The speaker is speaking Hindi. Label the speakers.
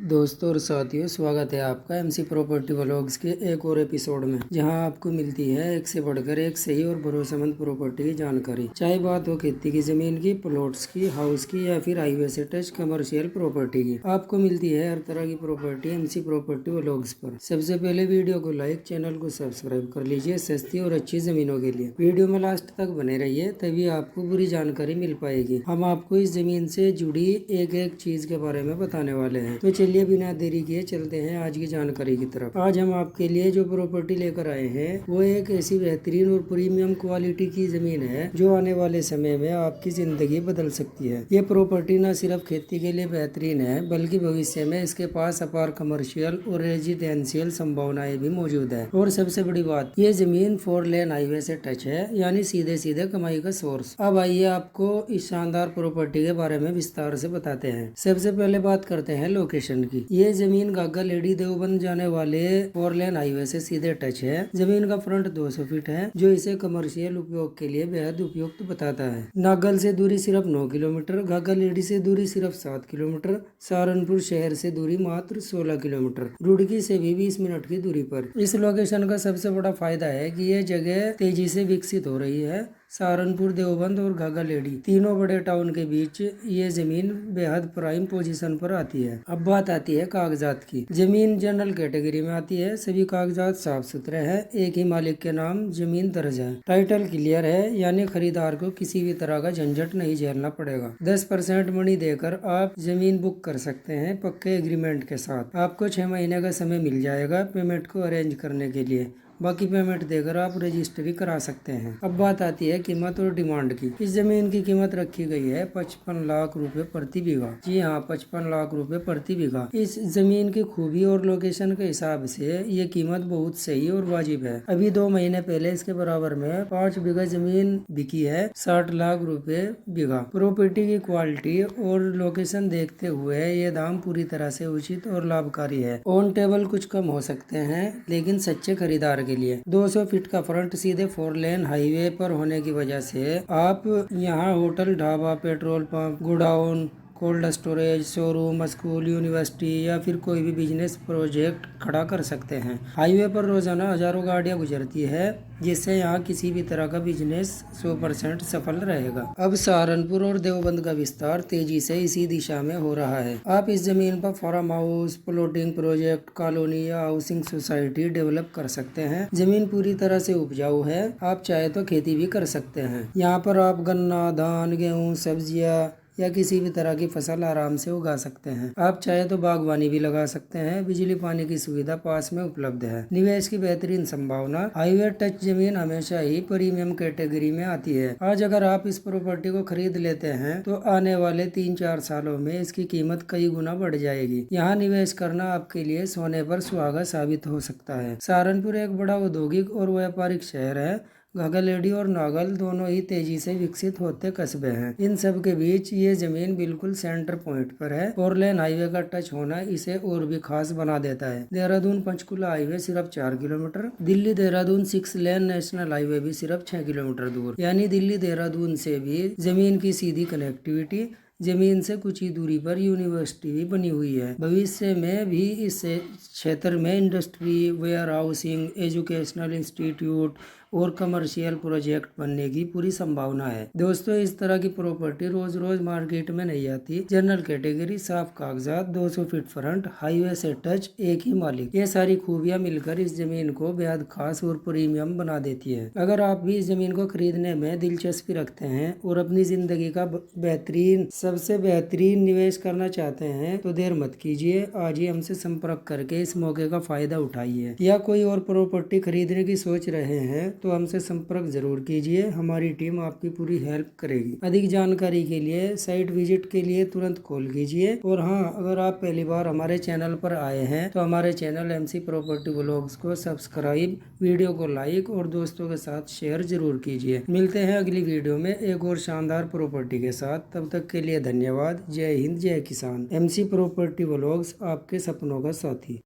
Speaker 1: दोस्तों और साथियों, स्वागत है आपका एमसी प्रॉपर्टी व्लॉग्स के एक और एपिसोड में, जहां आपको मिलती है एक से बढ़कर एक सही और भरोसेमंद प्रॉपर्टी की जानकारी। चाहे बात हो खेती की जमीन की, प्लॉट्स की, हाउस की या फिर हाईवे से टच कमर्शियल प्रॉपर्टी की, आपको मिलती है हर तरह की प्रॉपर्टी एमसी प्रॉपर्टी व्लॉग्स पर। सबसे पहले वीडियो को लाइक, चैनल को सब्सक्राइब कर लीजिए सस्ती और अच्छी जमीनों के लिए। वीडियो में लास्ट तक बने रहिए, तभी आपको पूरी जानकारी मिल पाएगी। हम आपको इस जमीन से जुड़ी एक एक चीज के बारे में बताने वाले हैं, तो चलिए बिना देरी किए चलते हैं आज की जानकारी की तरफ। आज हम आपके लिए जो प्रॉपर्टी लेकर आए हैं वो एक ऐसी बेहतरीन और प्रीमियम क्वालिटी की जमीन है जो आने वाले समय में आपकी जिंदगी बदल सकती है। ये प्रॉपर्टी न सिर्फ खेती के लिए बेहतरीन है, बल्कि भविष्य में इसके पास अपार कमर्शियल और रेजिडेंशियल संभावनाएं भी मौजूद है। और सबसे बड़ी बात, ये जमीन 4 लेन हाईवे से टच है, यानी सीधे सीधे कमाई का सोर्स। अब आइए आपको इस शानदार प्रॉपर्टी के बारे में विस्तार से बताते हैं। सबसे पहले बात करते हैं लोकेशन की। ये जमीन गागा लेडी देवबंद जाने वाले 4 लेन हाईवे से सीधे टच है। जमीन का फ्रंट 200 फीट है, जो इसे कमर्शियल उपयोग के लिए बेहद उपयुक्त बताता है। नागल से दूरी सिर्फ 9 किलोमीटर, गागा लेडी से दूरी सिर्फ 7 किलोमीटर, सहारनपुर शहर से दूरी मात्र 16 किलोमीटर, रुड़की से भी 20 मिनट की दूरी पर। इस लोकेशन का सबसे बड़ा फायदा है कि यह जगह तेजी से विकसित हो रही है। सहारनपुर, देवबंद और गागा लेडी तीनों बड़े टाउन के बीच ये जमीन बेहद प्राइम पोजीशन पर आती है। अब बात आती है कागजात की। जमीन जनरल कैटेगरी में आती है, सभी कागजात साफ सुथरे हैं, एक ही मालिक के नाम जमीन दर्ज है, टाइटल क्लियर है, यानी खरीदार को किसी भी तरह का झंझट नहीं झेलना पड़ेगा। 10% मनी देकर आप जमीन बुक कर सकते हैं पक्के एग्रीमेंट के साथ। आपको 6 महीने का समय मिल जाएगा पेमेंट को अरेंज करने के लिए। बाकी पेमेंट देकर आप रजिस्ट्री करा सकते हैं। अब बात आती है कीमत और डिमांड की। इस जमीन की कीमत रखी गई है 55 लाख रुपए प्रति बीघा। जी हाँ, 55 लाख रुपए प्रति बीघा। इस जमीन की खूबी और लोकेशन के हिसाब से ये कीमत बहुत सही और वाजिब है। अभी 2 महीने पहले इसके बराबर में 5 बीघा जमीन बिकी है 60 लाख रुपए बीघा। प्रॉपर्टी की क्वालिटी और लोकेशन देखते हुए ये दाम पूरी तरह से उचित और लाभकारी है। ऑन टेबल कुछ कम हो सकते हैं, लेकिन सच्चे खरीदार के लिए 200 फीट का फ्रंट सीधे 4 लेन हाईवे पर होने की वजह से आप यहाँ hotel, dhaba, petrol pump, godown, cold storage, showroom, school, university या फिर कोई भी बिजनेस प्रोजेक्ट खड़ा कर सकते हैं। हाईवे पर रोजाना हजारों गाड़ियां गुजरती है, जिससे यहाँ किसी भी तरह का बिजनेस 100% सफल रहेगा। अब सहारनपुर और देवबंद का विस्तार तेजी से इसी दिशा में हो रहा है। आप इस जमीन पर farm house, plotting project, colony या हाउसिंग सोसाइटी डेवलप कर सकते हैं। जमीन पूरी तरह से उपजाऊ है, आप चाहे तो खेती भी कर सकते हैं। यहाँ पर आप गन्ना, धान, गेहूँ, सब्जियाँ या किसी भी तरह की फसल आराम से उगा सकते हैं। आप चाहे तो बागवानी भी लगा सकते हैं। बिजली पानी की सुविधा पास में उपलब्ध है। निवेश की बेहतरीन संभावना। हाईवे टच जमीन हमेशा ही प्रीमियम कैटेगरी में आती है। आज अगर आप इस प्रॉपर्टी को खरीद लेते हैं तो आने वाले 3-4 सालों में इसकी कीमत कई गुना बढ़ जाएगी। यहाँ निवेश करना आपके लिए सोने पर सुहागा साबित हो सकता है। सहारनपुर एक बड़ा औद्योगिक और व्यापारिक शहर है। गागा लेडी और नागल दोनों ही तेजी से विकसित होते कस्बे हैं। इन सब के बीच ये जमीन बिल्कुल सेंटर पॉइंट पर है। 4 लेन हाईवे का टच होना इसे और भी खास बना देता है। देहरादून पंचकुला हाईवे सिर्फ 4 kilometre, Delhi Dehradun 6 lane national highway भी सिर्फ 6 किलोमीटर दूर, यानी दिल्ली देहरादून से भी जमीन की सीधी कनेक्टिविटी। जमीन से कुछ ही दूरी पर यूनिवर्सिटी भी बनी हुई है। भविष्य में भी इस क्षेत्र में industry, warehousing, educational institute और कमर्शियल प्रोजेक्ट बनने की पूरी संभावना है। दोस्तों, इस तरह की प्रॉपर्टी रोज रोज मार्केट में नहीं आती। जनरल कैटेगरी, साफ कागजात, 200 फीट फ्रंट, हाईवे से टच, एक ही मालिक, ये सारी खूबियां मिलकर इस जमीन को बेहद खास और प्रीमियम बना देती है। अगर आप भी इस जमीन को खरीदने में दिलचस्पी रखते हैं और अपनी जिंदगी का सबसे बेहतरीन निवेश करना चाहते हैं तो देर मत कीजिए, आज ही हमसे संपर्क करके इस मौके का फायदा उठाइए। या कोई और प्रॉपर्टी खरीदने की सोच रहे हैं तो हमसे संपर्क जरूर कीजिए, हमारी टीम आपकी पूरी हेल्प करेगी। अधिक जानकारी के लिए साइट विजिट के लिए तुरंत कॉल कीजिए। और हाँ, अगर आप पहली बार हमारे चैनल पर आए हैं तो हमारे चैनल एमसी प्रॉपर्टी व्लॉग्स को सब्सक्राइब, वीडियो को लाइक और दोस्तों के साथ शेयर जरूर कीजिए। मिलते हैं अगली वीडियो में एक और शानदार प्रॉपर्टी के साथ। तब तक के लिए धन्यवाद। जय हिंद, जय किसान। एमसी प्रॉपर्टी व्लॉग्स, आपके सपनों का साथी।